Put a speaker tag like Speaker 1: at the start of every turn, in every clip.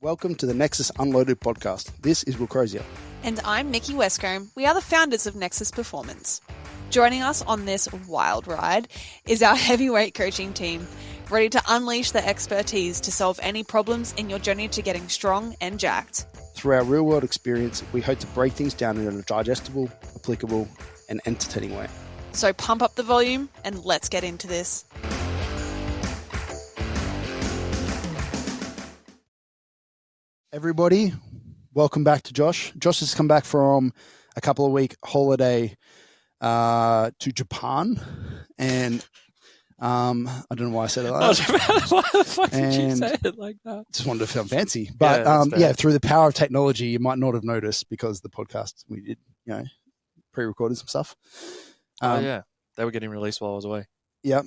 Speaker 1: Welcome to the Nexus Unloaded podcast. This is Will Crozier.
Speaker 2: And I'm Nikki Westcombe. We are the founders of Nexus Performance. Joining us on this wild ride is our heavyweight coaching team, ready to unleash their expertise to solve any problems in your journey to getting strong and jacked.
Speaker 1: Through our real-world experience, we hope to break things down in a digestible, applicable, and entertaining way.
Speaker 2: So pump up the volume and let's get into this.
Speaker 1: Everybody, welcome back to Josh. Josh has come back from a couple of week holiday to Japan, and I don't know why I said it like that.
Speaker 3: Why the fuck did you say it like that?
Speaker 1: Just wanted to sound fancy. But through the power of technology, you might not have noticed because the podcast we did, pre-recorded some stuff.
Speaker 3: They were getting released while I was away.
Speaker 1: Yep.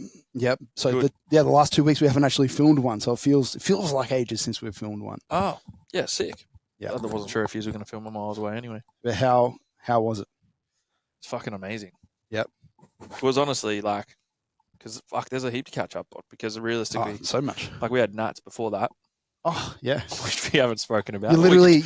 Speaker 1: So the last 2 weeks we haven't actually filmed one, so it feels like ages since we've filmed one.
Speaker 3: Oh, yeah, sick.
Speaker 1: Yeah,
Speaker 3: I wasn't sure if you were going to film them while I was away anyway.
Speaker 1: But how was it?
Speaker 3: It's fucking amazing.
Speaker 1: Yep.
Speaker 3: It was honestly because there's a heap to catch up on because realistically,
Speaker 1: so much.
Speaker 3: Like we had Nats before that.
Speaker 1: Oh yeah,
Speaker 3: which we haven't spoken about.
Speaker 1: You literally,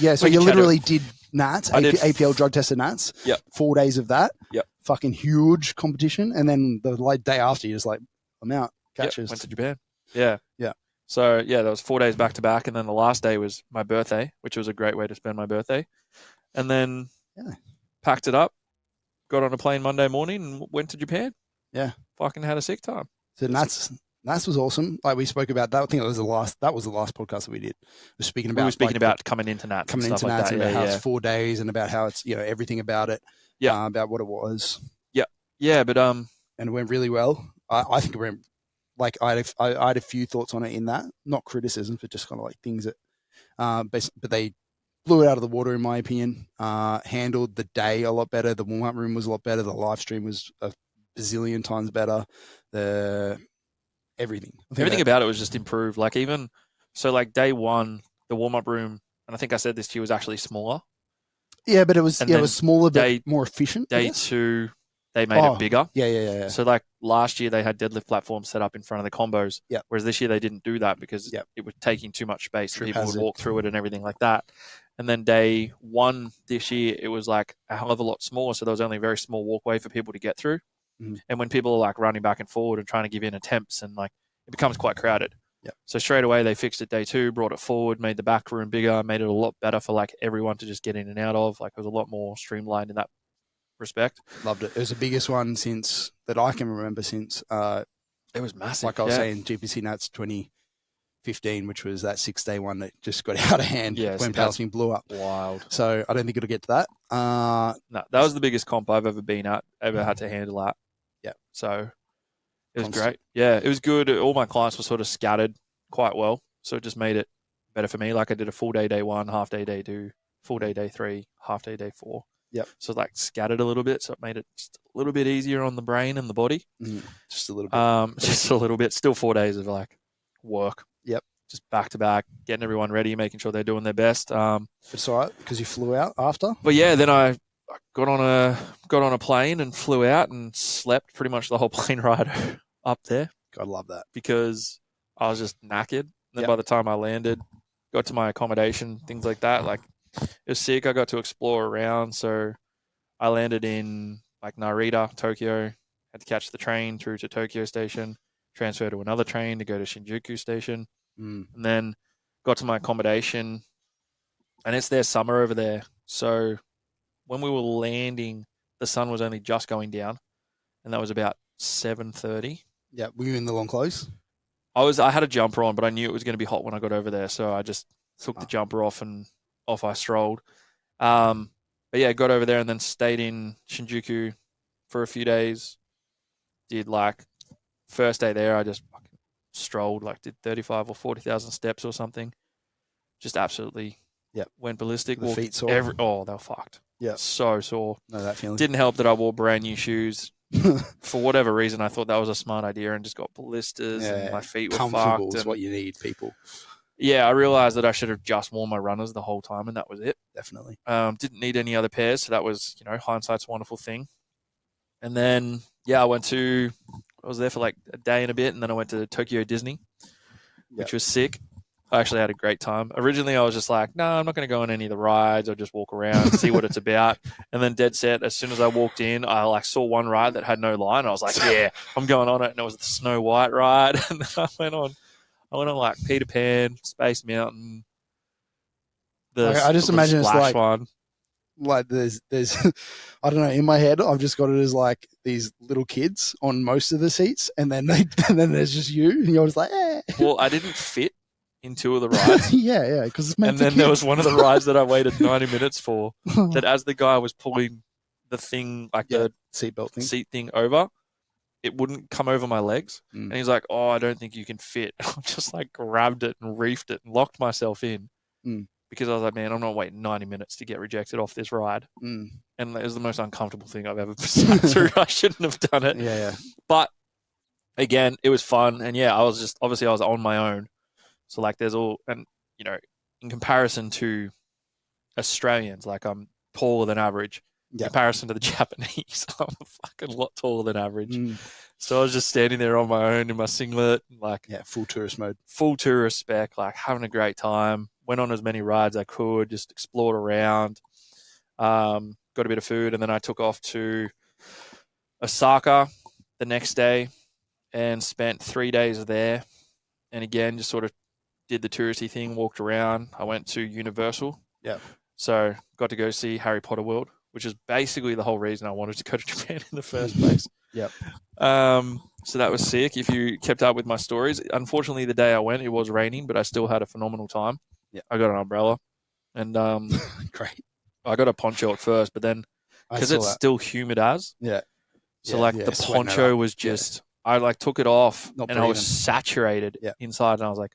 Speaker 1: did Nats, APL drug tested Nats.
Speaker 3: Yep.
Speaker 1: 4 days of that.
Speaker 3: Yep.
Speaker 1: Fucking huge competition, and then the day after, you're just like, I'm out. Catches.
Speaker 3: Went to Japan. Yeah.
Speaker 1: Yeah.
Speaker 3: So yeah, that was 4 days back to back, and then the last day was my birthday, which was a great way to spend my birthday, and then packed it up, got on a plane Monday morning, and went to Japan.
Speaker 1: Yeah.
Speaker 3: Fucking had a sick time.
Speaker 1: So Nats was awesome. Like we spoke about that. I think that was the last podcast that we did. We were speaking about
Speaker 3: coming into Nats,
Speaker 1: and
Speaker 3: about
Speaker 1: how it's 4 days and about how it's everything about it.
Speaker 3: Yeah.
Speaker 1: About what it was.
Speaker 3: Yeah. Yeah, but
Speaker 1: and it went really well. I think it went I had a few thoughts on it in that, not criticisms, but just kind of like things that. But they blew it out of the water in my opinion. Handled the day a lot better. The warm up room was a lot better. The live stream was a bazillion times better. Everything
Speaker 3: about it was just improved. Like even so, like day one, the warm up room, and I think I said this to you, was actually smaller.
Speaker 1: Yeah, but it was smaller, but more efficient.
Speaker 3: Day two, they made it bigger.
Speaker 1: Yeah.
Speaker 3: So like last year, they had deadlift platforms set up in front of the combos.
Speaker 1: Yeah.
Speaker 3: Whereas this year they didn't do that because it was taking too much space.
Speaker 1: Trip
Speaker 3: people
Speaker 1: hazard.
Speaker 3: would walk through it and everything like that. And then day one this year, it was like a hell of a lot smaller. So there was only a very small walkway for people to get through.
Speaker 1: Mm.
Speaker 3: And when people are like running back and forward and trying to give in attempts, and like it becomes quite crowded.
Speaker 1: Yeah.
Speaker 3: So straight away they fixed it day two, brought it forward, made the back room bigger, made it a lot better for like everyone to just get in and out of. Like it was a lot more streamlined in that respect.
Speaker 1: Loved it. It was the biggest one that I can remember since.
Speaker 3: It was massive.
Speaker 1: Like I was saying, GPC Nats 2015, which was that 6 day one that just got out of hand when powerlifting blew up.
Speaker 3: Wild.
Speaker 1: So I don't think it'll get to that.
Speaker 3: No, that was the biggest comp I've ever been at, had to handle that.
Speaker 1: Yeah.
Speaker 3: So it was great. Yeah, it was good. All my clients were sort of scattered quite well. So it just made it better for me. Like I did a full day one, half day two, full day three, half day four.
Speaker 1: Yep.
Speaker 3: So like scattered a little bit. So it made it just a little bit easier on the brain and the body.
Speaker 1: Just a little bit.
Speaker 3: Just a little bit. Still 4 days of like work.
Speaker 1: Yep.
Speaker 3: Just back to back, getting everyone ready, making sure they're doing their best.
Speaker 1: It's all right because you flew out after.
Speaker 3: But yeah, then I got on a plane and flew out and slept pretty much the whole plane ride up there.
Speaker 1: God, love that.
Speaker 3: Because I was just knackered. And then by the time I landed, got to my accommodation, things like that, like it was sick. I got to explore around. So I landed in like Narita, Tokyo, had to catch the train through to Tokyo Station, transfer to another train to go to Shinjuku Station, and then got to my accommodation. And it's their summer over there. So when we were landing, the sun was only just going down, and that was about 7:30.
Speaker 1: Yeah, were you in the long clothes?
Speaker 3: I had a jumper on, but I knew it was going to be hot when I got over there, so I just took the jumper off and off I strolled. But yeah, got over there and then stayed in Shinjuku for a few days. Did like first day there, I just fucking strolled, like did 35 or 40,000 steps or something. Just absolutely went ballistic.
Speaker 1: The feet sore.
Speaker 3: They were fucked.
Speaker 1: Yeah.
Speaker 3: So sore.
Speaker 1: Know that feeling.
Speaker 3: Didn't help that I wore brand new shoes. For whatever reason, I thought that was a smart idea and just got blisters and my feet were
Speaker 1: comfortable
Speaker 3: fucked.
Speaker 1: Is
Speaker 3: and
Speaker 1: what you need, people.
Speaker 3: Yeah, I realized that I should have just worn my runners the whole time, and that was it.
Speaker 1: Definitely.
Speaker 3: Didn't need any other pairs, so that was, hindsight's a wonderful thing. And then, I was there for like a day and a bit, and then I went to Tokyo Disney, which was sick. I actually had a great time. Originally, I was just like, no, I'm not going to go on any of the rides. I'll just walk around, see what it's about. And then dead set, as soon as I walked in, I like saw one ride that had no line. I was like, yeah, I'm going on it. And it was the Snow White ride. And then I went on like Peter Pan, Space Mountain,
Speaker 1: I just
Speaker 3: the
Speaker 1: imagine it's
Speaker 3: Splash one.
Speaker 1: Like there's I don't know, in my head I've just got it as like these little kids on most of the seats, and then there's just you, and you're just like, eh.
Speaker 3: Well, I didn't fit in two of the rides.
Speaker 1: yeah, because it's meant
Speaker 3: and
Speaker 1: for
Speaker 3: then
Speaker 1: kids.
Speaker 3: there was one of the rides that I waited 90 minutes for, that as the guy was pulling the thing, like the seat thing over, it wouldn't come over my legs. And he's like, oh, I don't think you can fit. I just like grabbed it and reefed it and locked myself in. Because I was like, man, I'm not waiting 90 minutes to get rejected off this ride. And it was the most uncomfortable thing I've ever sat through. I shouldn't have done it.
Speaker 1: Yeah.
Speaker 3: But again, it was fun. And yeah, I was on my own. So like there's all, and you know, in comparison to Australians, like I'm taller than average. In comparison to the Japanese, I'm a fucking lot taller than average. So I was just standing there on my own in my singlet, like
Speaker 1: full tourist mode,
Speaker 3: full tourist spec, like having a great time. Went on as many rides as I could, just explored around, got a bit of food, and then I took off to Osaka the next day and spent 3 days there. And again, just sort of did the touristy thing, walked around. I went to Universal.
Speaker 1: Yeah.
Speaker 3: So got to go see Harry Potter World, which is basically the whole reason I wanted to go to Japan in the first place.
Speaker 1: Yep.
Speaker 3: So that was sick. If you kept up with my stories, unfortunately, the day I went, it was raining, but I still had a phenomenal time.
Speaker 1: Yeah.
Speaker 3: I got an umbrella, and
Speaker 1: great.
Speaker 3: I got a poncho at first, but then because it's still humid as.
Speaker 1: Yeah.
Speaker 3: So the poncho was just, I like took it off I was saturated inside, and I was like,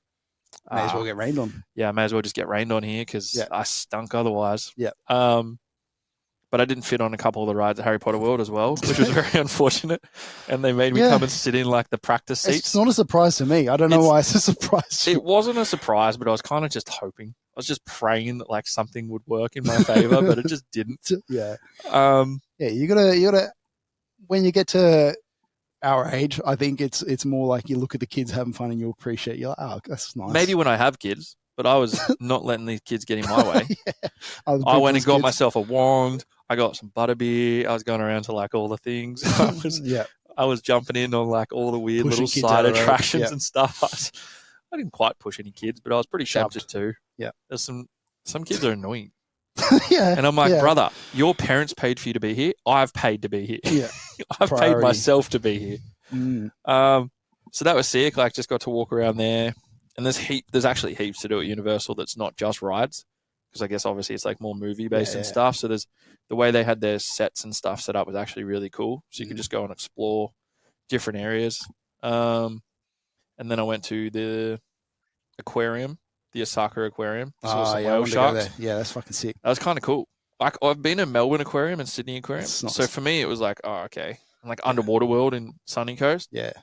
Speaker 1: may as well get rained on.
Speaker 3: Yeah, I may as well just get rained on here because I stunk otherwise.
Speaker 1: Yeah.
Speaker 3: But I didn't fit on a couple of the rides at Harry Potter World as well, which was very unfortunate. And they made me come and sit in like the practice seats.
Speaker 1: It's not a surprise to me. I don't know why it's a surprise.
Speaker 3: It wasn't a surprise, but I was kind of just hoping. I was just praying that like something would work in my favor, but it just didn't.
Speaker 1: Yeah. You gotta. When you get to our age, I think it's more like you look at the kids having fun and you appreciate. You're like, oh, that's nice.
Speaker 3: Maybe when I have kids, but I was not letting these kids get in my way. I went and got myself a wand. I got some butterbeer. I was going around to like all the things. I was jumping in on like all the weird little side attractions and stuff. I didn't quite push any kids, but I was pretty tempted to.
Speaker 1: Yeah.
Speaker 3: There's some kids are annoying.
Speaker 1: Yeah.
Speaker 3: And I'm like, brother, your parents paid for you to be here. I've paid to be here.
Speaker 1: Yeah.
Speaker 3: I've paid myself to be here. So that was sick. Like just got to walk around there. And there's actually heaps to do at Universal that's not just rides. Because I guess obviously it's like more movie based and stuff. So there's the way they had their sets and stuff set up was actually really cool. So you could just go and explore different areas. And then I went to the aquarium, the Osaka aquarium. Saw some whale sharks.
Speaker 1: Yeah, that's fucking sick.
Speaker 3: That was kind of cool. Like I've been in Melbourne Aquarium and Sydney Aquarium. So for me it was like, oh, okay. And like Underwater World in Sunny Coast.
Speaker 1: Yeah.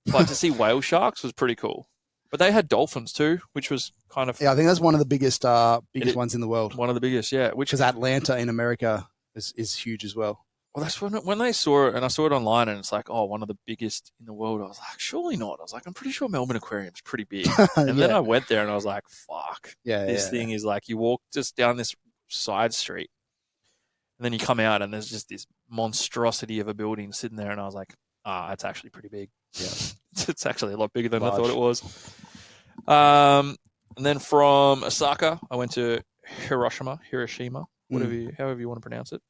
Speaker 3: But to see whale sharks was pretty cool. But they had dolphins too, which was kind of...
Speaker 1: Yeah, I think that's one of the biggest ones in the world.
Speaker 3: One of the biggest, yeah.
Speaker 1: Because Atlanta in America is huge as well.
Speaker 3: Well, that's when they saw it, and I saw it online, and it's like, oh, one of the biggest in the world. I was like, surely not. I was like, I'm pretty sure Melbourne Aquarium's pretty big. And then I went there, and I was like, fuck. This thing is like, you walk just down this side street, and then you come out, and there's just this monstrosity of a building sitting there, and I was like, it's actually pretty big.
Speaker 1: Yeah.
Speaker 3: It's actually a lot bigger than I thought it was. And then from Osaka, I went to Hiroshima, however you want to pronounce it.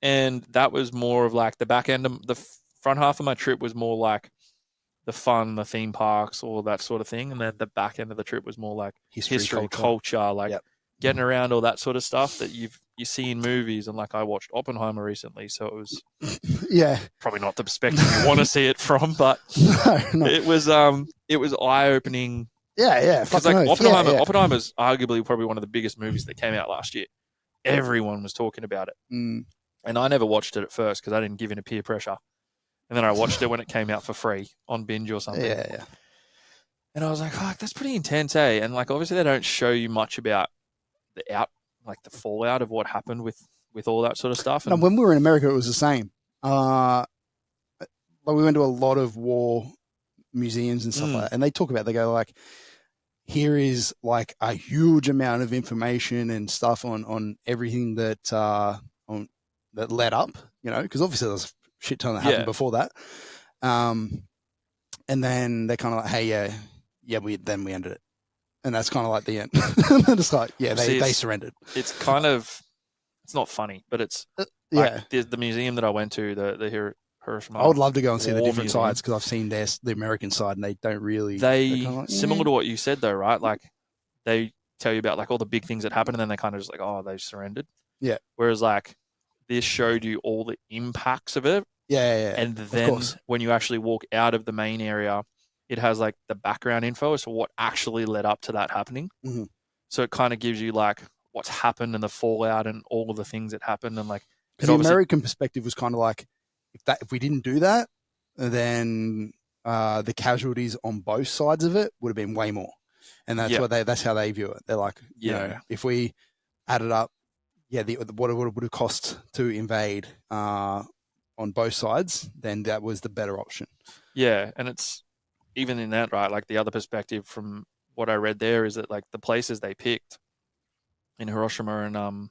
Speaker 3: And that was more of like the back end of the front half of my trip was more like the fun, the theme parks, all that sort of thing. And then the back end of the trip was more like history, culture, like getting around all that sort of stuff that you see in movies. And like I watched Oppenheimer recently, so it was probably not the perspective you want to see it from, but
Speaker 1: no.
Speaker 3: it was eye-opening.
Speaker 1: Yeah.
Speaker 3: Because like Oppenheimer's arguably probably one of the biggest movies that came out last year. Everyone was talking about it. And I never watched it at first because I didn't give in to peer pressure. And then I watched it when it came out for free on Binge or something.
Speaker 1: Yeah.
Speaker 3: And I was like, oh, that's pretty intense, eh? And like, obviously they don't show you much about the fallout of what happened with all that sort of stuff. And
Speaker 1: when we were in America, it was the same. But we went to a lot of war museums and stuff like that. And they go like, here is like a huge amount of information and stuff on everything that that led up, because obviously there's a shit ton that happened before that. And then they're kind of like, hey, we ended it. And that's kind of like the end. It's like, they surrendered.
Speaker 3: It's kind of, it's not funny, but it's like the museum that I went to, the Hiroshima.
Speaker 1: I would love to go and see the different
Speaker 3: museum.
Speaker 1: sides, because I've seen the American side, and they don't really.
Speaker 3: Similar to what you said though, right? Like they tell you about like all the big things that happened, and then they kind of just like, oh, they've surrendered.
Speaker 1: Yeah.
Speaker 3: Whereas like this showed you all the impacts of it.
Speaker 1: Yeah.
Speaker 3: And then when you actually walk out of the main area, it has like the background info as to what actually led up to that happening.
Speaker 1: Mm-hmm.
Speaker 3: So it kind of gives you like what's happened and the fallout and all of the things that happened. And like,
Speaker 1: because the American perspective was kind of like, if we didn't do that, then the casualties on both sides of it would have been way more. And that's how they view it. They're like, if we added up, what it would have cost to invade on both sides, then that was the better option.
Speaker 3: Yeah, and it's even in that, right? Like the other perspective from what I read there is that like the places they picked in Hiroshima and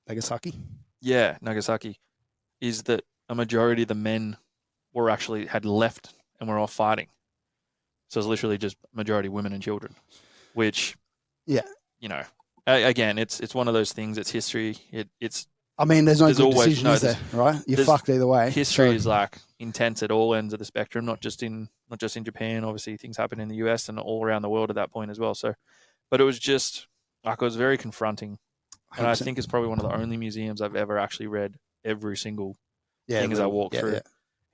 Speaker 1: Nagasaki.
Speaker 3: Yeah, Nagasaki, is that a majority of the men had left and were off fighting. So it's literally just majority women and children, which again, it's one of those things. It's history. It's.
Speaker 1: I mean, there's no good decision, is there? Right? You're fucked either way.
Speaker 3: History is like intense at all ends of the spectrum, not just in Japan. Obviously, things happen in the US and all around the world at that point as well. So, but it was just like, it was very confronting, and 100%. I think it's probably one of the only museums I've ever actually read every single thing as I walk through,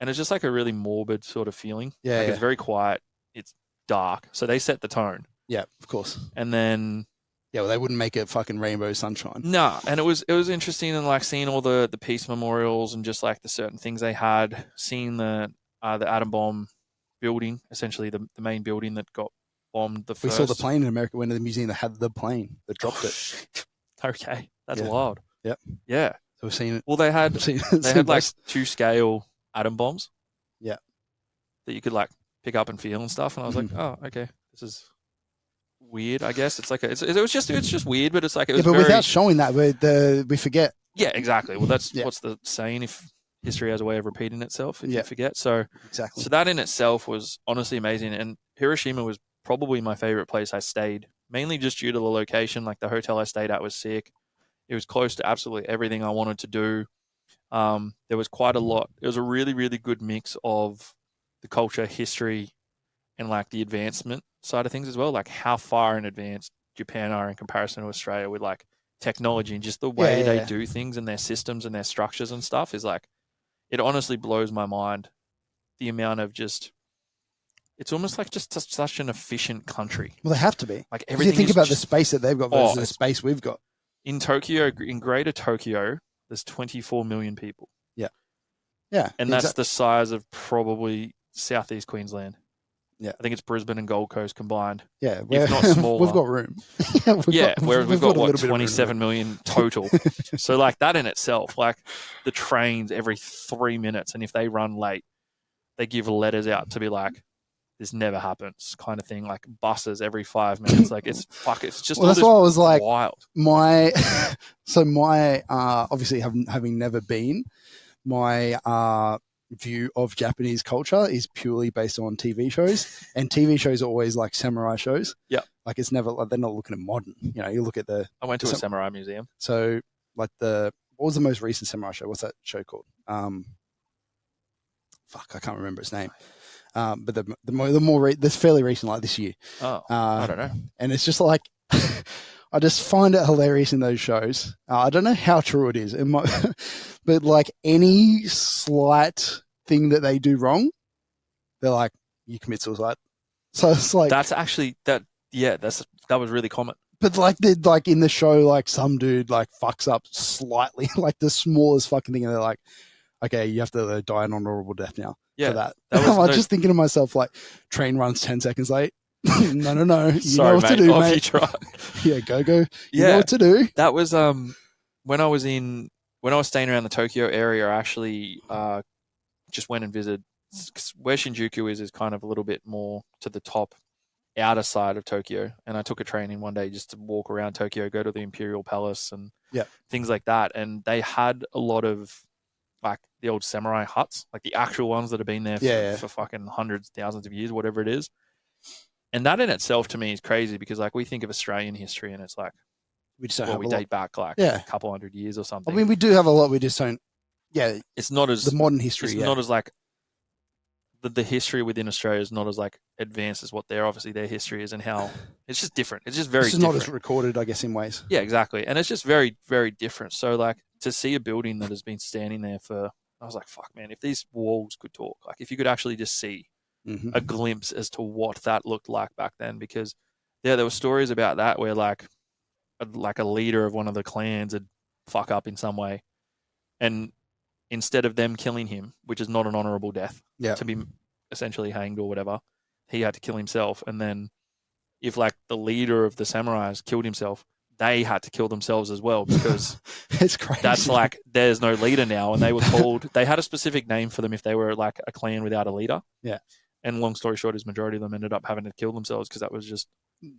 Speaker 3: and it's just like a really morbid sort of feeling. It's very quiet. It's dark, so they set the tone.
Speaker 1: Yeah, of course.
Speaker 3: And then.
Speaker 1: Yeah, well, they wouldn't make it fucking rainbow sunshine.
Speaker 3: No, and it was interesting and like seeing all the peace memorials and just like the certain things they had, seeing the atom bomb building, essentially the main building that got bombed the first.
Speaker 1: We saw the plane in America, went to the museum that had the plane that dropped it.
Speaker 3: Shit. Okay, that's wild.
Speaker 1: Yep.
Speaker 3: Yeah.
Speaker 1: So we've seen it.
Speaker 3: Well, they had like 2-scale atom bombs.
Speaker 1: Yeah.
Speaker 3: That you could like pick up and feel and stuff, and I was like, oh, okay, this is weird, I guess. It's like it's just weird, but it's like it was.
Speaker 1: Yeah, but without showing that, we forget.
Speaker 3: Yeah, exactly. Well, that's what's the saying: if history has a way of repeating itself, if you forget. So
Speaker 1: exactly.
Speaker 3: So that in itself was honestly amazing, and Hiroshima was probably my favorite place I stayed, mainly just due to the location. Like the hotel I stayed at was sick. It was close to absolutely everything I wanted to do. There was quite a lot. It was a really, really good mix of the culture, history, and like the advancement side of things as well, like how far in advance Japan are in comparison to Australia with like technology and just the way they do things and their systems and their structures and stuff is like, it honestly blows my mind. The amount of just, it's almost like just such an efficient country.
Speaker 1: Well, they have to be.
Speaker 3: Like everything.
Speaker 1: You think about the space that they've got versus the space we've got.
Speaker 3: In Tokyo, in Greater Tokyo, there's 24 million people.
Speaker 1: Yeah. Yeah.
Speaker 3: And that's the size of probably Southeast Queensland.
Speaker 1: Yeah,
Speaker 3: I think it's Brisbane and Gold Coast combined.
Speaker 1: Yeah,
Speaker 3: if not smaller.
Speaker 1: We've got room.
Speaker 3: We've got what, 27 million total. So like that in itself, like the trains every 3 minutes, and if they run late, they give letters out to be like, "This never happens," kind of thing. Like buses every 5 minutes. Like it's just.
Speaker 1: Well, that's why I was like,
Speaker 3: wild.
Speaker 1: My obviously having never been, my view of Japanese culture is purely based on TV shows, and TV shows are always like samurai shows.
Speaker 3: Yeah,
Speaker 1: like it's never like they're not looking at modern. You look at
Speaker 3: I went to a samurai museum.
Speaker 1: So like what was the most recent samurai show? What's that show called? I can't remember its name. But this fairly recent, like this year.
Speaker 3: Oh, I don't know.
Speaker 1: And it's just like. I just find it hilarious in those shows. I don't know how true it is, but like any slight thing that they do wrong, they're like, "You commit suicide." So it's like
Speaker 3: that's actually that. Yeah, that was really common.
Speaker 1: But like in the show, like some dude like fucks up slightly, like the smallest fucking thing, and they're like, "Okay, you have to die an honorable death now."
Speaker 3: Yeah,
Speaker 1: for that. I'm just thinking to myself, like, train runs 10 seconds late. No. You
Speaker 3: Sorry,
Speaker 1: know what
Speaker 3: mate.
Speaker 1: to do,
Speaker 3: Off
Speaker 1: mate.
Speaker 3: you try.
Speaker 1: Yeah, go. You know what to do.
Speaker 3: That was when I was staying around the Tokyo area. I actually just went and visited, 'cause where Shinjuku is kind of a little bit more to the top outer side of Tokyo, and I took a train in one day just to walk around Tokyo, go to the Imperial Palace and things like that. And they had a lot of like the old samurai huts, like the actual ones that have been there for fucking hundreds, thousands of years, whatever it is. And that in itself to me is crazy because like we think of Australian history and it's like,
Speaker 1: we just don't have
Speaker 3: we
Speaker 1: a lot.
Speaker 3: date back like a couple hundred years or something.
Speaker 1: I mean, we do have a lot. We just don't. Yeah,
Speaker 3: it's not as
Speaker 1: the modern history.
Speaker 3: It's not as like the history within Australia is not as like advanced as what their history is, and how it's just different. It's just very
Speaker 1: It's
Speaker 3: different.
Speaker 1: not as recorded, I guess, in ways.
Speaker 3: Yeah, exactly. And it's just very, very different. So like to see a building that has been standing there for, I was like, fuck, man, if these walls could talk, like if you could actually just see a glimpse as to what that looked like back then, because there were stories about that where like a leader of one of the clans would fuck up in some way, and instead of them killing him, which is not an honorable death, to be essentially hanged or whatever, he had to kill himself. And then if like the leader of the samurais killed himself, they had to kill themselves as well, because
Speaker 1: it's crazy.
Speaker 3: That's like, there's no leader now. And they were called, they had a specific name for them if they were like a clan without a leader.
Speaker 1: Yeah.
Speaker 3: And long story short is majority of them ended up having to kill themselves because that was just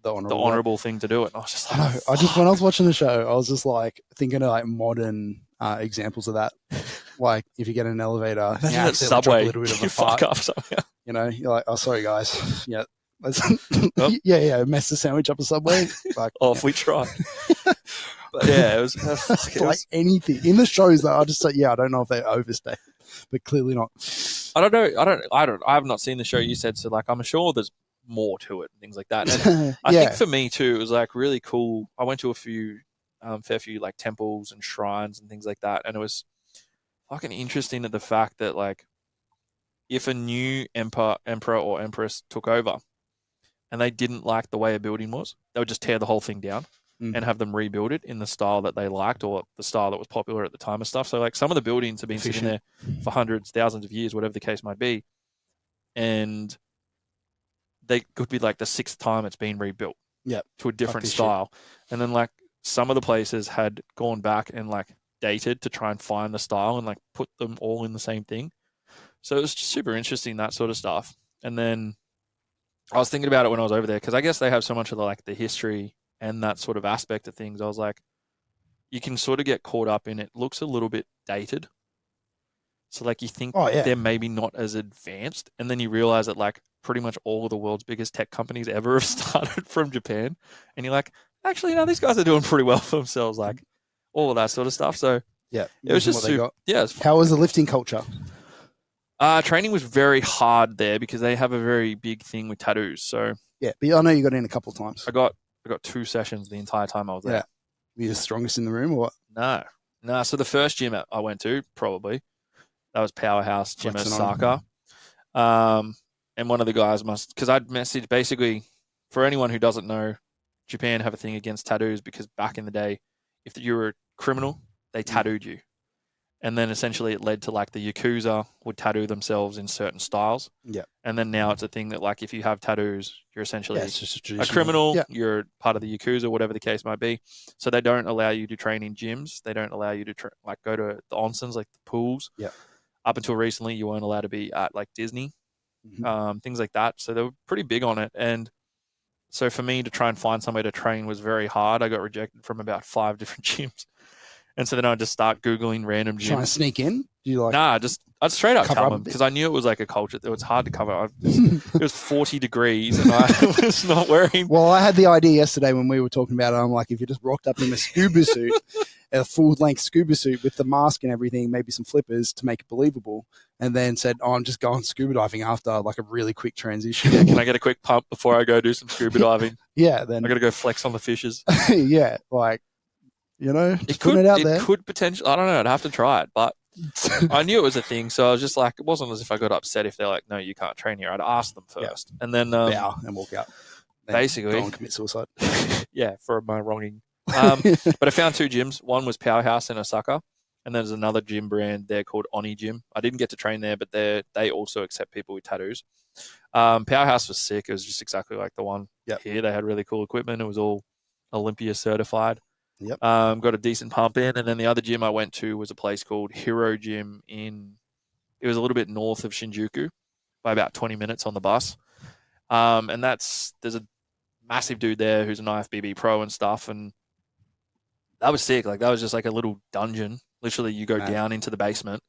Speaker 1: the
Speaker 3: honorable thing to do it. And I was just like,
Speaker 1: I just, when I was watching the show, I was just like thinking of like modern examples of that. Like if you get in an elevator,
Speaker 3: that subway,
Speaker 1: a little bit of a
Speaker 3: fuck up somehow.
Speaker 1: You know, you're like, oh, sorry guys. Yeah. Mess the sandwich up a subway. Like,
Speaker 3: if we try. But yeah, it was
Speaker 1: like anything in the shows that I just say, I don't know if they overstay, but clearly not.
Speaker 3: I don't know. I have not seen the show you said, so like I'm sure there's more to it and things like that. And I think for me too, it was like really cool. I went to a few, fair few like temples and shrines and things like that, and it was fucking interesting at the fact that like if a new emperor or empress took over and they didn't like the way a building was, they would just tear the whole thing down and have them rebuild it in the style that they liked or the style that was popular at the time and stuff. So like some of the buildings have been sitting there for hundreds, thousands of years, whatever the case might be, and they could be like the sixth time it's been rebuilt to a different style. And then like some of the places had gone back and like dated to try and find the style and like put them all in the same thing. So it was just super interesting, that sort of stuff. And then I was thinking about it when I was over there, because I guess they have so much of the history and that sort of aspect of things. I was like, you can sort of get caught up in it. Looks a little bit dated. So like you think they're maybe not as advanced, and then you realize that like pretty much all of the world's biggest tech companies ever have started from Japan, and you're like, actually, no, these guys are doing pretty well for themselves, like all of that sort of stuff. So it was just super,
Speaker 1: How was the lifting culture?
Speaker 3: Training was very hard there because they have a very big thing with tattoos. So
Speaker 1: but I know you got in a couple of times.
Speaker 3: I got 2 sessions the entire time I was there.
Speaker 1: Were you the strongest in the room or what?
Speaker 3: No. So the first gym I went to, probably, that was Powerhouse Gym Osaka. And one of the guys because I'd messaged, basically, for anyone who doesn't know, Japan have a thing against tattoos because back in the day, if you were a criminal, they tattooed you. And then essentially it led to like the Yakuza would tattoo themselves in certain styles.
Speaker 1: Yeah.
Speaker 3: And then now it's a thing that like if you have tattoos, you're essentially
Speaker 1: a
Speaker 3: criminal, you're part of the Yakuza, whatever the case might be. So they don't allow you to train in gyms. They don't allow you to go to the onsens, like the pools.
Speaker 1: Yeah.
Speaker 3: Up until recently, you weren't allowed to be at like Disney, things like that. So they were pretty big on it. And so for me to try and find somewhere to train was very hard. I got rejected from about 5 different gyms. And so then I'd just start Googling random gyms.
Speaker 1: Trying to sneak in? Do you like?
Speaker 3: Nah, I'd straight up cover them because I knew it was like a culture. It was hard to cover. It was 40 degrees and I was not wearing.
Speaker 1: Well, I had the idea yesterday when we were talking about it. I'm like, if you just rocked up in a scuba suit, a full-length scuba suit with the mask and everything, maybe some flippers to make it believable, and then said, I'm just going scuba diving after like a really quick transition.
Speaker 3: Yeah, can I get a quick pump before I go do some scuba diving?
Speaker 1: Then
Speaker 3: I got to go flex on the fishes.
Speaker 1: Like, you know,
Speaker 3: it could potentially, I don't know, I'd have to try it, but I knew it was a thing, so I was just like, it wasn't as if I got upset if they're like, no, you can't train here. I'd ask them first, and then
Speaker 1: bow and walk out. Then
Speaker 3: basically,
Speaker 1: go and commit suicide.
Speaker 3: For my wronging. But I found 2 gyms. One was Powerhouse in Osaka, and there's another gym brand there called Oni Gym. I didn't get to train there, but they also accept people with tattoos. Powerhouse was sick. It was just exactly like the one here. They had really cool equipment. It was all Olympia certified.
Speaker 1: Yep.
Speaker 3: Got a decent pump in. And then the other gym I went to was a place called Hero Gym it was a little bit north of Shinjuku by about 20 minutes on the bus. And there's a massive dude there who's an IFBB pro and stuff, and that was sick. Like that was just like a little dungeon. Literally, you go down into the basement,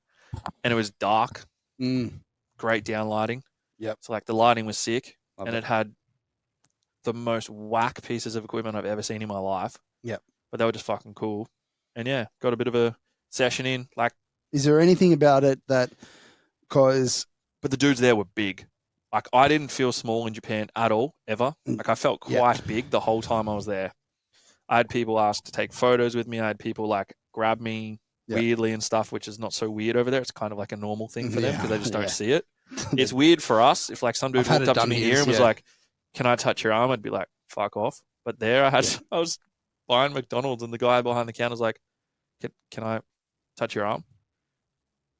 Speaker 3: and it was dark. Great down lighting.
Speaker 1: Yep.
Speaker 3: So like the lighting was sick,
Speaker 1: Love
Speaker 3: and it had the most whack pieces of equipment I've ever seen in my life.
Speaker 1: Yep.
Speaker 3: But they were just fucking cool. And yeah, got a bit of a session in. Like,
Speaker 1: is there anything about it that, because...
Speaker 3: But the dudes there were big. Like, I didn't feel small in Japan at all, ever. Like, I felt quite big the whole time I was there. I had people ask to take photos with me. I had people, like, grab me weirdly and stuff, which is not so weird over there. It's kind of like a normal thing for them because they just don't see it. It's weird for us. If, like, some dude walked up to me here and was like, can I touch your arm? I'd be like, fuck off. But there I was buying McDonald's and the guy behind the counter was like, can I touch your arm?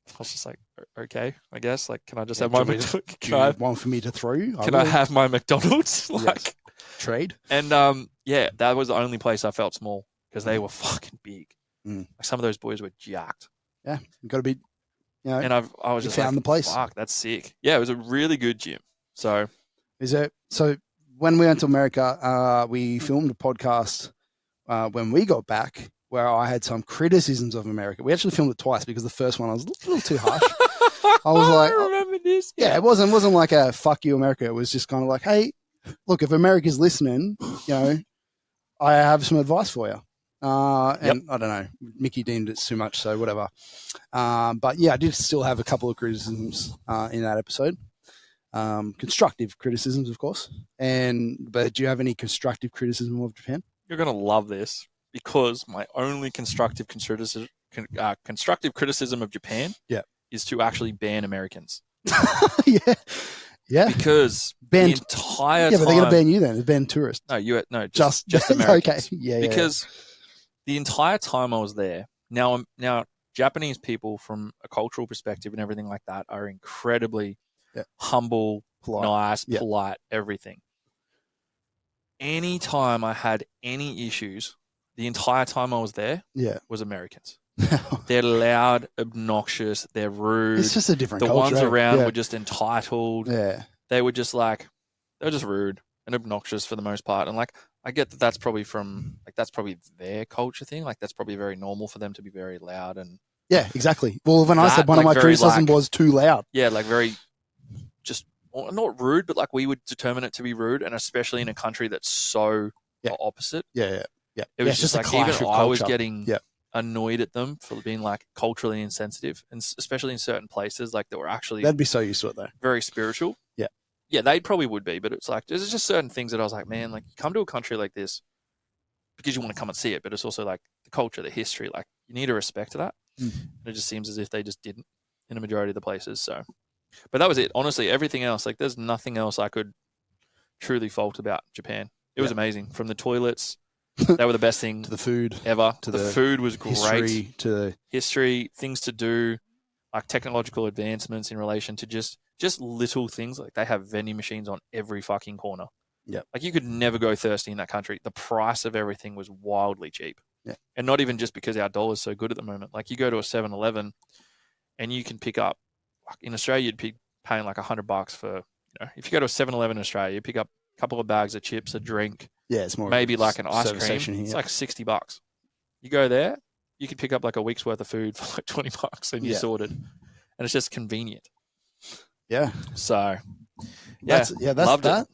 Speaker 3: I was just like, okay, I guess. Like, can I just have my McDonald's?
Speaker 1: Do you want for me to throw you?
Speaker 3: Can I have my McDonald's? Like,
Speaker 1: trade?
Speaker 3: And that was the only place I felt small because they were fucking big. Like, some of those boys were jacked.
Speaker 1: Yeah, you got to be,
Speaker 3: And I was just
Speaker 1: found the place.
Speaker 3: Fuck, that's sick. Yeah, it was a really good gym. So,
Speaker 1: so when we went to America, we filmed a podcast when we got back, where I had some criticisms of America. We actually filmed it twice because the first one I was a little too harsh. I was like,
Speaker 3: I remember this.
Speaker 1: Yeah, it wasn't like a fuck you America. It was just kind of like, hey, look, if America's listening, I have some advice for you. And I don't know, Mickey deemed it too much, so whatever. But yeah, I did still have a couple of criticisms in that episode. Constructive criticisms, of course. But do you have any constructive criticism of Japan?
Speaker 3: You're gonna love this. Because my only constructive criticism of Japan is to actually ban Americans. Yeah. Because the entire time...
Speaker 1: Yeah, but they're going to ban you then. They're ban tourists.
Speaker 3: No, just Americans.
Speaker 1: Okay. Yeah.
Speaker 3: Because the entire time I was there, now Japanese people from a cultural perspective and everything like that are incredibly humble, nice, polite, everything. Anytime I had any issues... The entire time I was there was Americans. They're loud, obnoxious, they're rude.
Speaker 1: It's just a different culture.
Speaker 3: The ones around were just entitled.
Speaker 1: Yeah.
Speaker 3: They were just like, they were just rude and obnoxious for the most part. And like, I get that that's probably that's probably their culture thing. Like, that's probably very normal for them to be very loud and.
Speaker 1: Yeah, exactly. Well, when I said one of my criticisms was too loud.
Speaker 3: Yeah, like very just, not rude, but like we would determine it to be rude. And especially in a country that's so the opposite.
Speaker 1: Yeah.
Speaker 3: It was just like even I was getting annoyed at them for being like culturally insensitive, and especially in certain places like that were actually
Speaker 1: they'd be so used to it though,
Speaker 3: very spiritual. Yeah, they probably would be, but it's like there's just certain things that I was like, man, like you come to a country like this because you want to come and see it, but it's also like the culture, the history, like you need to respect that. And it just seems as if they just didn't in a majority of the places. So, but that was it. Honestly, everything else, like there's nothing else I could truly fault about Japan. It was amazing, from the toilets. They were the best thing
Speaker 1: to the food
Speaker 3: ever. The food was great.
Speaker 1: History, to the
Speaker 3: history, things to do, like technological advancements in relation to just little things. Like they have vending machines on every fucking corner.
Speaker 1: Yeah.
Speaker 3: Like you could never go thirsty in that country. The price of everything was wildly cheap.
Speaker 1: Yeah.
Speaker 3: And not even just because our dollar's so good at the moment. Like you go to a 7-Eleven and you can pick up, like in Australia, you'd be paying like $100 for, if you go to a 7-Eleven in Australia, you pick up a couple of bags of chips, a drink.
Speaker 1: Yeah, it's more
Speaker 3: maybe like an ice cream. It's like $60. You go there, you could pick up like a week's worth of food for like $20 and you're sorted. And it's just convenient.
Speaker 1: Yeah.
Speaker 3: So,
Speaker 1: that's
Speaker 3: loved
Speaker 1: that.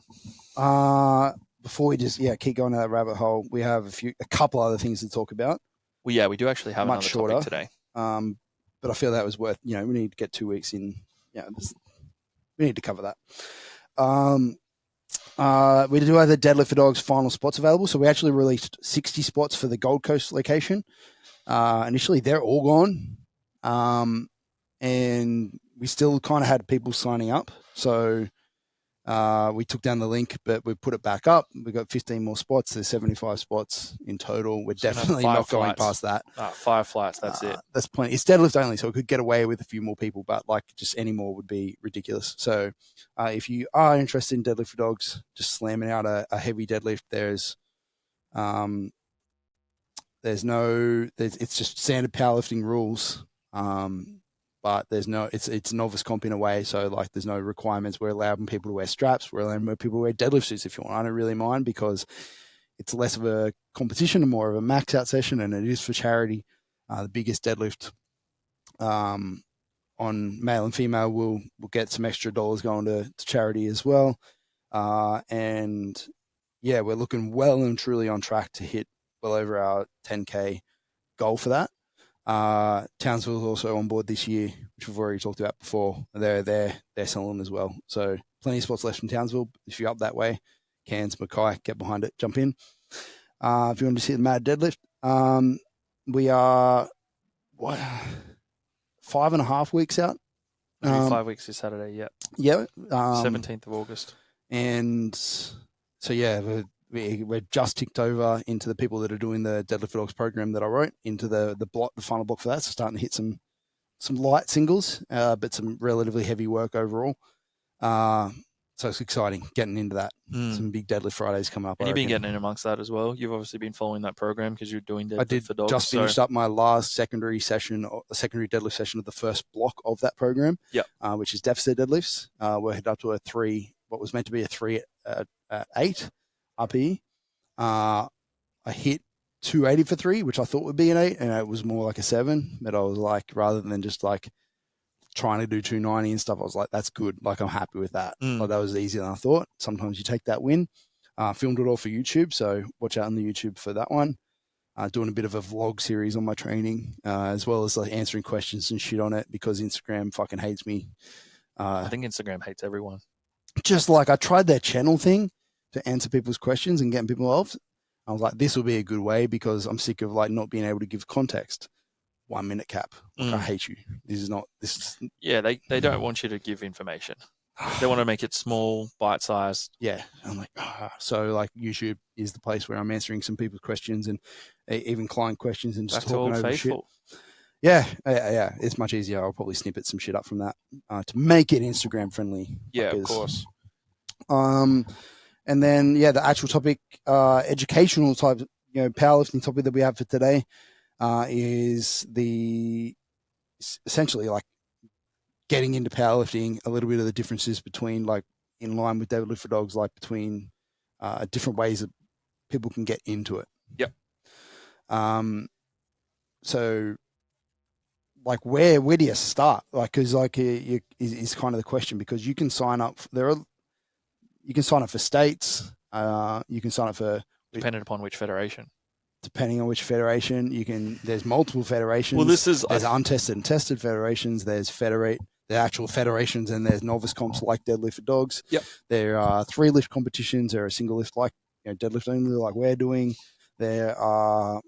Speaker 1: Before we just keep going down that rabbit hole, we have a couple other things to talk about.
Speaker 3: Well, we do actually have
Speaker 1: much
Speaker 3: another
Speaker 1: shorter
Speaker 3: topic today.
Speaker 1: But I feel that was worth. We need to get 2 weeks in. We need to cover that. We do have the Deadlift for Dogs final spots available. So we actually released 60 spots for the Gold Coast location. Initially, they're all gone. And we still kind of had people signing up. So we took down the link, but we put it back up. We've got 15 more spots. There's 75 spots in total. We're definitely not going past that.
Speaker 3: 5 flights, that's it.
Speaker 1: That's plenty. It's deadlift only, so we could get away with a few more people, but like just any more would be ridiculous. So if you are interested in Deadlift for Dogs, just slamming out a heavy deadlift, it's just standard powerlifting rules. but it's novice comp in a way. So like there's no requirements. We're allowing people to wear straps. We're allowing people to wear deadlift suits if you want. I don't really mind because it's less of a competition and more of a max out session, and it is for charity. The biggest deadlift on male and female will get some extra dollars going to charity as well. And yeah, we're looking well and truly on track to hit well over our 10K goal for that. Townsville is also on board this year, which we've already talked about before. They're selling as well. So plenty of spots left from Townsville. If you're up that way, Cairns, Mackay, get behind it, jump in. If you want to see the mad deadlift, we are 5.5 weeks out.
Speaker 3: 5 weeks this Saturday, yeah.
Speaker 1: Yeah.
Speaker 3: 17th of August.
Speaker 1: And so, yeah, we're just ticked over into the people that are doing the Deadlift for Dogs program that I wrote into the final block for that. So starting to hit some light singles, but some relatively heavy work overall. So it's exciting getting into that. Some big Deadlift Fridays coming up.
Speaker 3: And you've been getting in amongst that as well. You've obviously been following that program because you're doing Deadlift for Dogs.
Speaker 1: Just finished up my last secondary deadlift session of the first block of that program, which is deficit deadlifts. We're headed up to a 3, what was meant to be a 3 at 8 RPE. I hit 280 for 3, which I thought would be an 8, and it was more like a 7. But I was like, rather than just like trying to do 290 and stuff, I was like, that's good. Like, I'm happy with that. Like, that was easier than I thought. Sometimes you take that win. Filmed it all for YouTube, so watch out on the YouTube for that one. Doing a bit of a vlog series on my training, as well as like answering questions and shit on it because Instagram fucking hates me.
Speaker 3: I think Instagram hates everyone.
Speaker 1: Just like I tried their channel thing to answer people's questions and getting people involved. I was like, this will be a good way because I'm sick of like not being able to give context. 1 minute cap. Like, I hate you.
Speaker 3: Yeah, they don't want you to give information. They want to make it small, bite-sized.
Speaker 1: Yeah. I'm like, so like YouTube is the place where I'm answering some people's questions and even client questions and just talking over faithful shit. Yeah. It's much easier. I'll probably snippet some shit up from that to make it Instagram friendly.
Speaker 3: Yeah, of course.
Speaker 1: And then, the actual topic, educational type, powerlifting topic that we have for today is essentially like getting into powerlifting, a little bit of the differences between like in line with Deadlift for Dogs, like between different ways that people can get into it.
Speaker 3: Yep.
Speaker 1: So like where do you start? Like, cause like is kind of the question, because you can sign up, you can sign up for states. You can sign up for
Speaker 3: depending upon which federation.
Speaker 1: Depending on which federation, there's multiple federations.
Speaker 3: Well, there's
Speaker 1: untested and tested federations. There's the actual federations, and there's novice comps like Deadlift for Dogs.
Speaker 3: Yep.
Speaker 1: There are 3 lift competitions. There are single lift like deadlift only like we're doing. There are.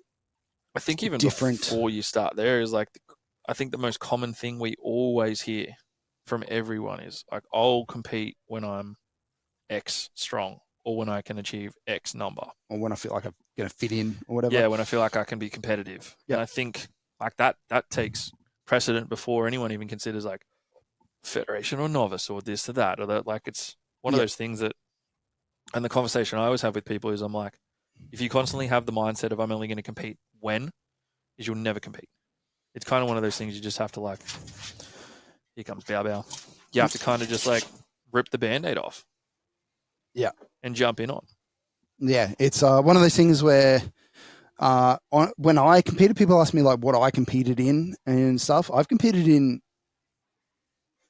Speaker 3: I think even
Speaker 1: different
Speaker 3: before you start, there is like I think the most common thing we always hear from everyone is like, I'll compete when I'm X strong, or when I can achieve X number,
Speaker 1: or when I feel like I'm going to fit in, or whatever.
Speaker 3: Yeah, when I feel like I can be competitive. Yeah, and I think like that takes precedent before anyone even considers like federation or novice or this or that or that. Like, it's one of those things that, and the conversation I always have with people is, I'm like, if you constantly have the mindset of I'm only going to compete when, is you'll never compete. It's kind of one of those things you just have to like, here comes bow bow. You have to kind of just like rip the Band-Aid off.
Speaker 1: Yeah.
Speaker 3: And jump in on.
Speaker 1: Yeah, it's one of those things where when I competed, people ask me like what I competed in and stuff. I've competed in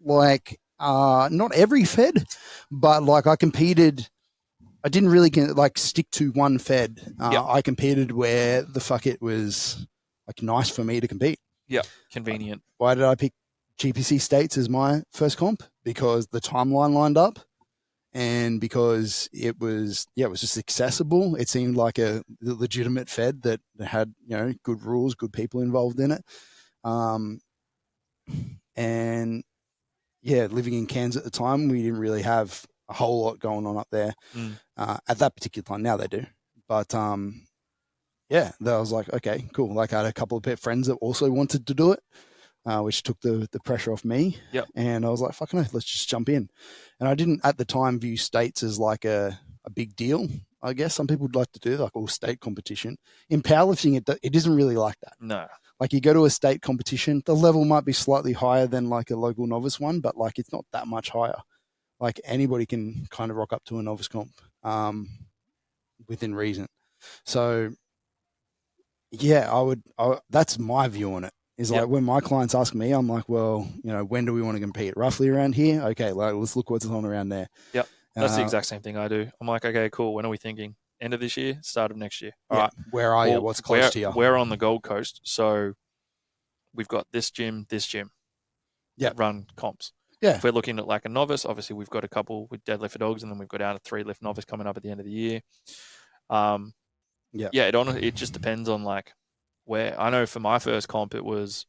Speaker 1: like not every fed, but like I didn't really like stick to one fed. I competed where the fuck it was like nice for me to compete.
Speaker 3: Yeah, convenient.
Speaker 1: Why did I pick GPC States as my first comp? Because the timeline lined up. And because it was just accessible. It seemed like a legitimate fed that had, good rules, good people involved in it. And living in Cairns at the time, we didn't really have a whole lot going on up there at that particular time. Now they do. But, I was like, okay, cool. Like I had a couple of friends that also wanted to do it. Which took the pressure off me.
Speaker 3: Yep.
Speaker 1: And I was like, fucking let's just jump in. And I didn't at the time view states as like a big deal. I guess some people would like to do like all state competition. In powerlifting, it isn't really like that.
Speaker 3: No.
Speaker 1: Like you go to a state competition, the level might be slightly higher than like a local novice one, but like it's not that much higher. Like anybody can kind of rock up to a novice comp within reason. So yeah, that's my view on it. Is like when my clients ask me, I'm like, well, when do we want to compete? Roughly around here? Okay, like let's look what's on around there.
Speaker 3: Yep. That's the exact same thing I do. I'm like, okay, cool. When are we thinking? End of this year, start of next year. All right.
Speaker 1: Where are you? What's close to you?
Speaker 3: We're on the Gold Coast, so we've got this gym.
Speaker 1: Yep.
Speaker 3: Run comps.
Speaker 1: Yeah.
Speaker 3: If we're looking at like a novice, obviously we've got a couple with deadlift for dogs, and then we've got out a 3-lift novice coming up at the end of the year. It just depends on like where. I know for my first comp, it was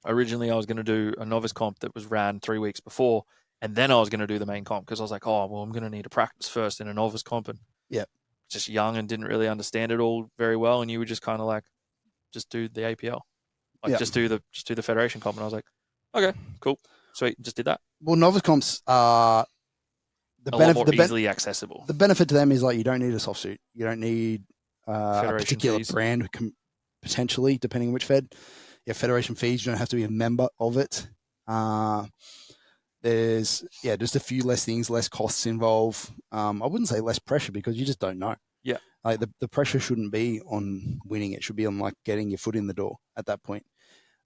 Speaker 3: originally I was going to do a novice comp that was ran 3 weeks before, and then I was going to do the main comp because I was like, oh, well, I'm going to need to practice first in a novice comp, and just young and didn't really understand it all very well, and you would just kind of like just do the APL, like just do the federation comp, and I was like, okay, cool, sweet, just did that.
Speaker 1: Well, novice comps are
Speaker 3: a lot more easily accessible.
Speaker 1: The benefit to them is like you don't need a soft suit, you don't need a particular brand, potentially depending on which fed. Federation fees, you don't have to be a member of it. There's just a few less things, less costs involved. I wouldn't say less pressure because you just don't know.
Speaker 3: Yeah,
Speaker 1: like the pressure shouldn't be on winning; it should be on like getting your foot in the door at that point.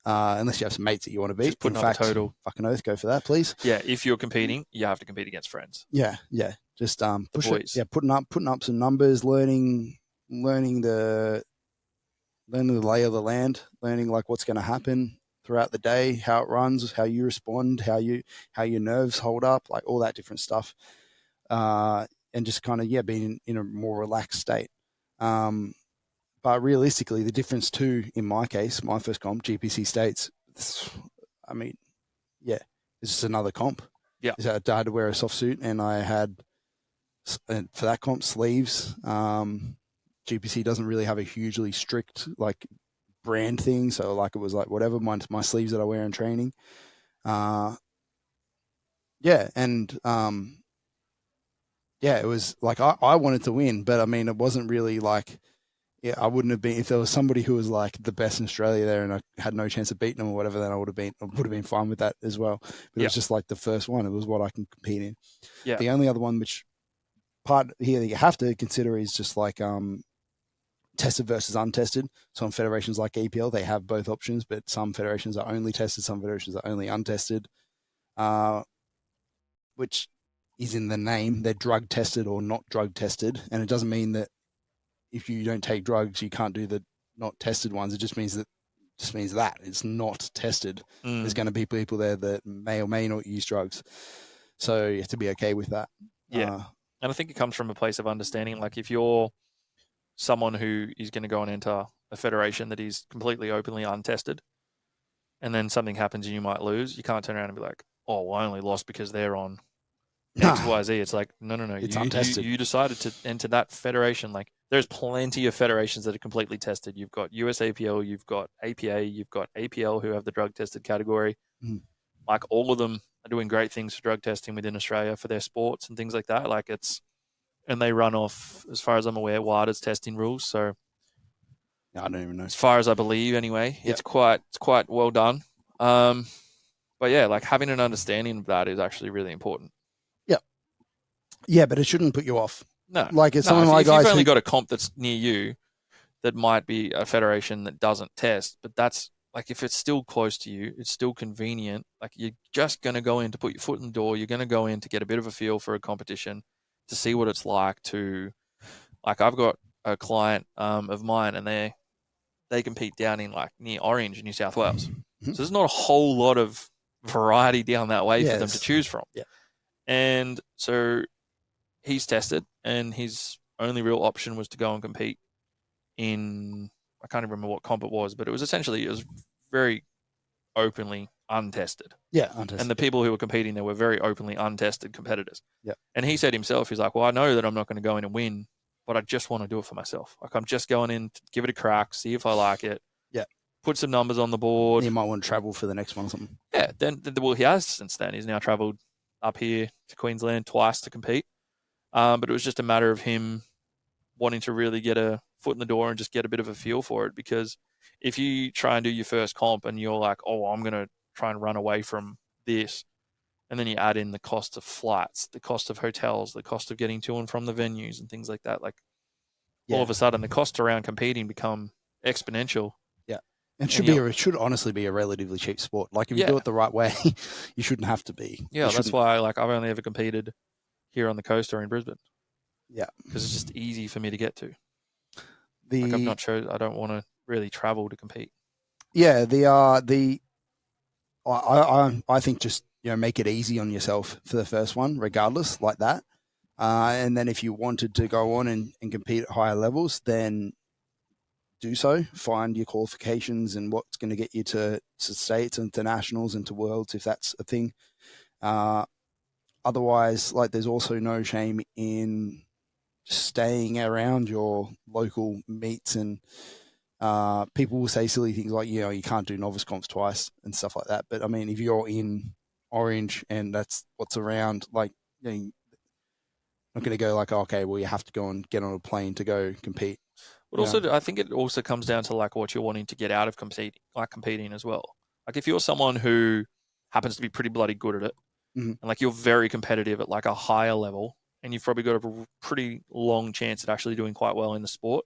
Speaker 1: Unless you have some mates that you want to beat.
Speaker 3: Just putting
Speaker 1: in fact,
Speaker 3: up a total.
Speaker 1: Fucking oath, go for that, please.
Speaker 3: Yeah, if you're competing, you have to compete against friends.
Speaker 1: Yeah. Just push
Speaker 3: boys.
Speaker 1: it. Yeah, putting up some numbers, learning the lay of the land, learning like what's going to happen throughout the day, how it runs, how you respond, how your nerves hold up, like all that different stuff, and just kind of being in a more relaxed state. But realistically, the difference too, in my case, my first comp, GPC States, I mean, it's just another comp.
Speaker 3: Yeah,
Speaker 1: I had to wear a soft suit, and I had for that comp sleeves. GPC doesn't really have a hugely strict like brand thing, so like it was like whatever my sleeves that I wear in training. It was like I wanted to win, but I mean it wasn't really like I wouldn't have been if there was somebody who was like the best in Australia there and I had no chance of beating them or whatever, then I would have been fine with that as well. But it was just like the first one, it was what I can compete in.
Speaker 3: Yeah.
Speaker 1: The only other one which part here that you have to consider is just like tested versus untested. Some federations like APL, they have both options, but some federations are only tested, some federations are only untested, which is in the name. They're drug tested or not drug tested, and it doesn't mean that if you don't take drugs, you can't do the not tested ones. It just means that it's not tested. There's going to be people there that may or may not use drugs, so you have to be okay with that.
Speaker 3: Yeah, and I think it comes from a place of understanding. Like if you're someone who is going to go and enter a federation that is completely openly untested, and then something happens and you might lose, you can't turn around and be like, oh, well, I only lost because they're on X, Y, Z. It's like, no.
Speaker 1: It's untested.
Speaker 3: You decided to enter that federation. Like there's plenty of federations that are completely tested. You've got USAPL, you've got APA, you've got APL who have the drug tested category. Like all of them are doing great things for drug testing within Australia for their sports and things like that. Like and they run off, as far as I'm aware, WADA's testing rules. So
Speaker 1: I don't even know.
Speaker 3: As far as I believe, anyway, it's quite well done. But yeah, like having an understanding of that is actually really important.
Speaker 1: Yeah, but it shouldn't put you off.
Speaker 3: No,
Speaker 1: like it's some of my
Speaker 3: if
Speaker 1: guys.
Speaker 3: You've only got a comp that's near you, that might be a federation that doesn't test, but that's like if it's still close to you, it's still convenient. Like you're just going to go in to put your foot in the door. You're going to go in to get a bit of a feel for a competition, to see what it's like to. Like I've got a client of mine, and they compete down in like near Orange, New South Wales. So there's not a whole lot of variety down that way for them to choose from.
Speaker 1: Yeah.
Speaker 3: And so he's tested, and his only real option was to go and compete in, I can't even remember what comp it was, but it was very openly untested.
Speaker 1: Yeah, untested.
Speaker 3: And the people who were competing there were very openly untested competitors.
Speaker 1: Yeah.
Speaker 3: And he said himself, he's like, well, I know that I'm not going to go in and win, but I just want to do it for myself. Like I'm just going in to give it a crack, see if I like it.
Speaker 1: Yeah.
Speaker 3: Put some numbers on the board.
Speaker 1: You might want to travel for the next one or something.
Speaker 3: Yeah. Well, he has since then. He's now traveled up here to Queensland twice to compete. But it was just a matter of him wanting to really get a foot in the door and just get a bit of a feel for it. Because if you try and do your first comp and you're like, oh, I'm going to try and run away from this, and then you add in the cost of flights, the cost of hotels, the cost of getting to and from the venues and things like that, like all of a sudden the costs around competing become exponential.
Speaker 1: Yeah. It should honestly be a relatively cheap sport. Like if you do it the right way, you shouldn't have to be.
Speaker 3: Yeah, that's why like I've only ever competed here on the coast or in Brisbane.
Speaker 1: Yeah.
Speaker 3: Because it's just easy for me to get to. Like I'm not sure, I don't want to really travel to compete.
Speaker 1: Yeah, I think just make it easy on yourself for the first one, regardless, like that. And then if you wanted to go on and compete at higher levels, then do so. Find your qualifications and what's going to get you to states and to nationals and to worlds, if that's a thing. Otherwise, like there's also no shame in staying around your local meets, and people will say silly things like, you can't do novice comps twice and stuff like that. But I mean, if you're in Orange and that's what's around, like, not going to go like, okay, well, you have to go and get on a plane to go compete.
Speaker 3: But also, I think it also comes down to like what you're wanting to get out of competing as well. Like if you're someone who happens to be pretty bloody good at it, and like you're very competitive at like a higher level, and you've probably got a pretty long chance at actually doing quite well in the sport,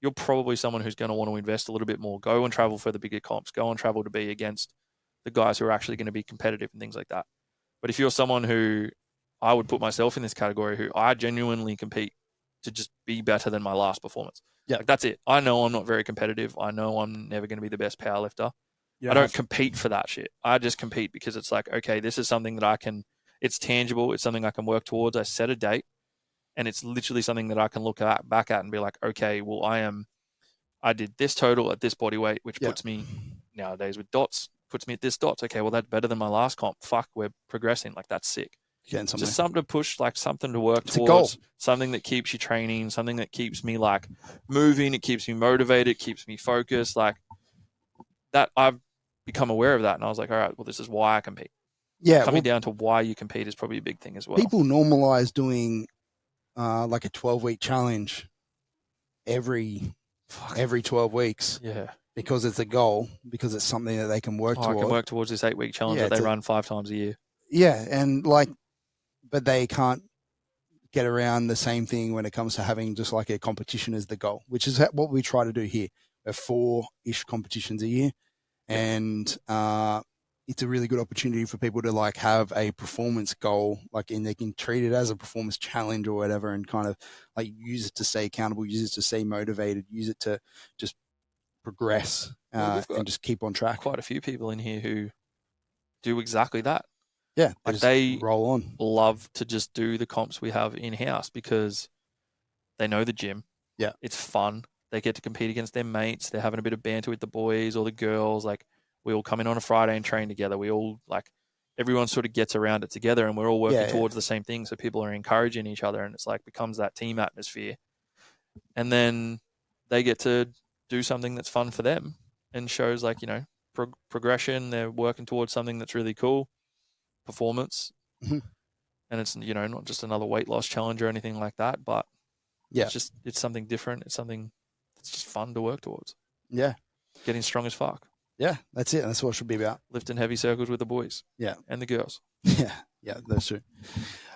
Speaker 3: you're probably someone who's going to want to invest a little bit more, go and travel for the bigger comps, go and travel to be against the guys who are actually going to be competitive and things like that. But if you're someone who, I would put myself in this category, who I genuinely compete to just be better than my last performance.
Speaker 1: Yeah.
Speaker 3: Like that's it. I know I'm not very competitive. I know I'm never going to be the best powerlifter. I don't compete for that shit. I just compete because it's like, okay, this is something that it's tangible. It's something I can work towards. I set a date, and it's literally something that I can look back at and be like, okay, well, I did this total at this body weight, which puts me nowadays with dots, puts me at this dots. Okay, well, that's better than my last comp. Fuck, we're progressing. Like that's sick. Just something to push, like something to work towards, something that keeps you training, something that keeps me like moving. It keeps me motivated, it keeps me focused. Like that, I've become aware of that, and I was like, all right, well, this is why I compete.
Speaker 1: Yeah,
Speaker 3: coming down to why you compete is probably a big thing as well.
Speaker 1: People normalize doing like a 12-week challenge every 12 weeks.
Speaker 3: Yeah.
Speaker 1: Because it's a goal, because it's something that they can work towards.
Speaker 3: I can work towards this 8-week challenge that they run 5 times a year.
Speaker 1: Yeah, and like, but they can't get around the same thing when it comes to having just like a competition as the goal, which is what we try to do here. We have 4-ish competitions a year, and it's a really good opportunity for people to like have a performance goal, like, and they can treat it as a performance challenge or whatever, and kind of like use it to stay accountable, use it to stay motivated, use it to just progress and just keep on track.
Speaker 3: Quite a few people in here who do exactly that.
Speaker 1: Yeah,
Speaker 3: like they
Speaker 1: roll on.
Speaker 3: Love to just do the comps we have in house because they know the gym.
Speaker 1: Yeah,
Speaker 3: it's fun. They get to compete against their mates. They're having a bit of banter with the boys or the girls. Like we all come in on a Friday and train together. We all like everyone sort of gets around it together, and we're all working towards the same thing. So people are encouraging each other, and it's like becomes that team atmosphere. And then they get to do something that's fun for them and shows like, progression. They're working towards something that's really cool, performance.
Speaker 1: Mm-hmm.
Speaker 3: And it's, not just another weight loss challenge or anything like that, but it's something different. It's something that's just fun to work towards.
Speaker 1: Yeah.
Speaker 3: Getting strong as fuck.
Speaker 1: Yeah, that's it. That's what it should be about.
Speaker 3: Lifting heavy circles with the boys.
Speaker 1: Yeah.
Speaker 3: And the girls.
Speaker 1: Yeah, that's true.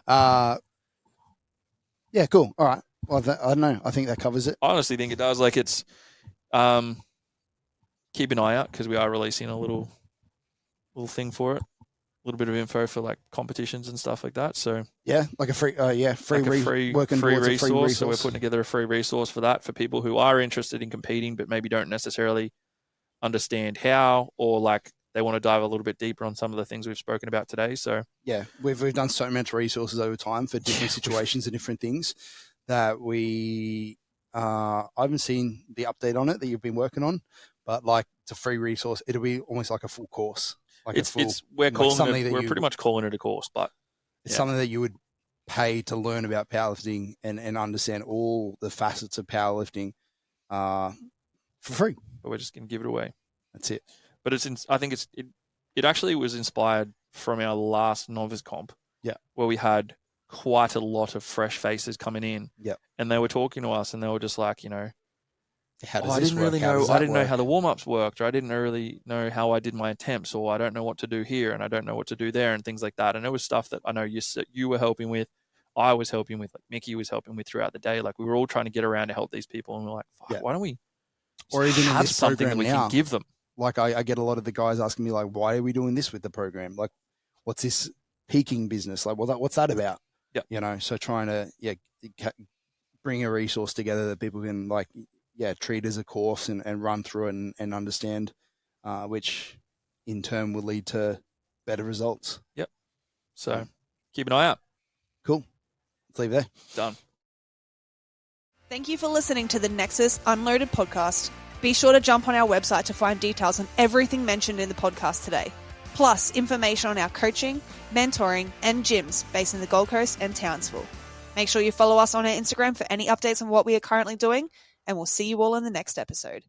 Speaker 1: Yeah, cool. All right. Well, I don't know. I think that covers it.
Speaker 3: I honestly think it does. Like it's, keep an eye out because we are releasing a little thing for it. A little bit of info for like competitions and stuff like that. So
Speaker 1: yeah, like a free
Speaker 3: free resource. So we're putting together a free resource for that for people who are interested in competing but maybe don't necessarily understand how, or like they want to dive a little bit deeper on some of the things we've spoken about today. So
Speaker 1: yeah, we've done so many resources over time for different situations and different things that we I haven't seen the update on it that you've been working on, but like it's a free resource. It'll be almost like a full course. Like
Speaker 3: we're pretty much calling it a course, but
Speaker 1: it's something that you would pay to learn about powerlifting and understand all the facets of powerlifting for free.
Speaker 3: But we're just going to give it away.
Speaker 1: That's it.
Speaker 3: But I think it actually was inspired from our last novice comp.
Speaker 1: Yeah.
Speaker 3: Where we had quite a lot of fresh faces coming in.
Speaker 1: Yep.
Speaker 3: And they were talking to us, and they were just like,
Speaker 1: How does
Speaker 3: I
Speaker 1: this
Speaker 3: didn't
Speaker 1: work?
Speaker 3: really
Speaker 1: How
Speaker 3: know.
Speaker 1: does
Speaker 3: I
Speaker 1: that
Speaker 3: didn't know
Speaker 1: work?
Speaker 3: how the warm-ups worked, or I didn't really know how I did my attempts, or I don't know what to do here, and I don't know what to do there, and things like that. And it was stuff that I know you were helping with, I was helping with, like Mickey was helping with throughout the day. Like we were all trying to get around to help these people, and we're like, fuck, why don't we?
Speaker 1: Or even in
Speaker 3: have
Speaker 1: this
Speaker 3: something that
Speaker 1: program
Speaker 3: we
Speaker 1: now,
Speaker 3: can give them.
Speaker 1: Like I get a lot of the guys asking me like, why are we doing this with the program? Like, what's this peaking business? Like, what's that about?
Speaker 3: Yeah.
Speaker 1: So trying to bring a resource together that people can treat as a course and run through it and understand, which in turn will lead to better results.
Speaker 3: Yep. So keep an eye out.
Speaker 1: Cool. Let's leave it there.
Speaker 3: Done.
Speaker 2: Thank you for listening to the Nexus Unloaded podcast. Be sure to jump on our website to find details on everything mentioned in the podcast today, plus information on our coaching, mentoring, and gyms based in the Gold Coast and Townsville. Make sure you follow us on our Instagram for any updates on what we are currently doing, and we'll see you all in the next episode.